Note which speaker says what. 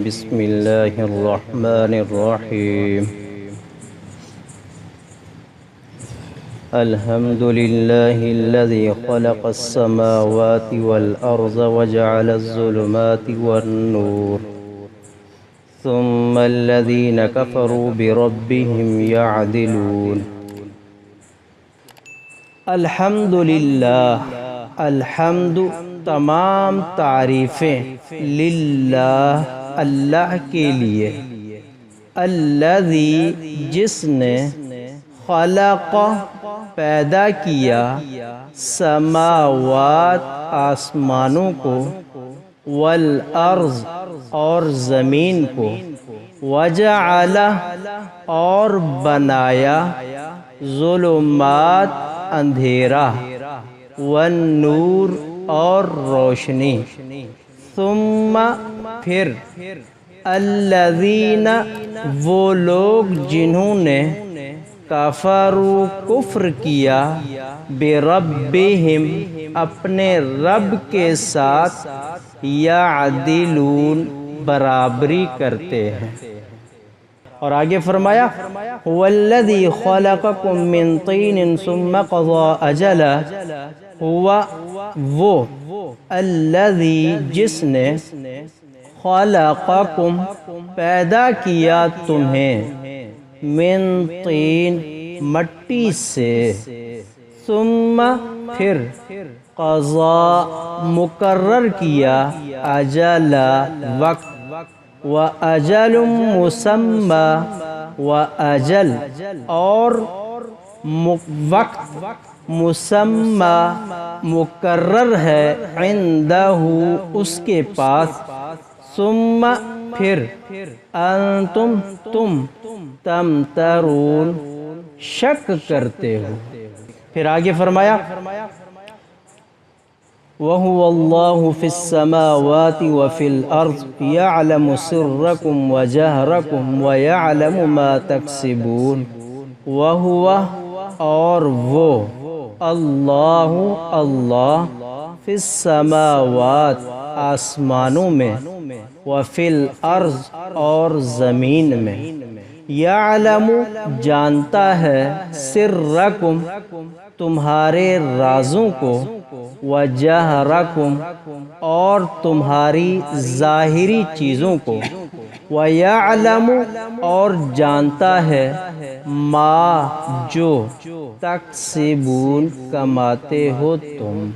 Speaker 1: بسم الله الرحمن الرحيم الحمد لله الذي خلق السماوات والأرض وجعل الظلمات والنور ثم الذين كفروا بربهم يعدلون الحمد للہ، الحمد تمام تعریفیں للہ اللہ کے لیے، الذی جس نے خلق پیدا کیا سماوات آسمانوں کو، والارض اور زمین کو، وجعل اور بنایا ظلمات اندھیرا، والنور اور روشنی، ثم پھر الذین وہ لوگ جنہوں نے کفروا کفر کیا بربہم اپنے رب کے ساتھ، یعدلون برابری کرتے ہیں۔ اور آگے فرمایا هو الذی خلقکم من طین ثم قضى اجلا، ہوا وہ الذی جس نے خلقکم پیدا کیا تمہیں من طین مٹی سے، ثم پھر قضا مقرر کیا اجلا وقت، وَأَجَلٌ مُّسَمَّى وَأَجَل اور وقت مسمى مقرر ہے، عندہ اس کے پاس، ثم پھر انتم تم تمترون شک کرتے ہو۔ پھر آگے فرمایا وَهُوَ اللَّهُ فِي السَّمَاوَاتِ وَفِي الْأَرْضِ يَعْلَمُ سِرَّكُمْ وَجَهْرَكُمْ وَيَعْلَمُ مَا تَكْسِبُونَ وَهُوَ اور وہ اللہ فی السماوات آسمانوں میں، وفی الارض اور زمین میں، یعلم جانتا ہے، سرکم تمہارے رازوں کو، وجہرکم اور تمہاری ظاہری چیزوں کو، وَيَعْلَمُ اور جانتا ہے، ما جو تکسبون کماتے ہو تم۔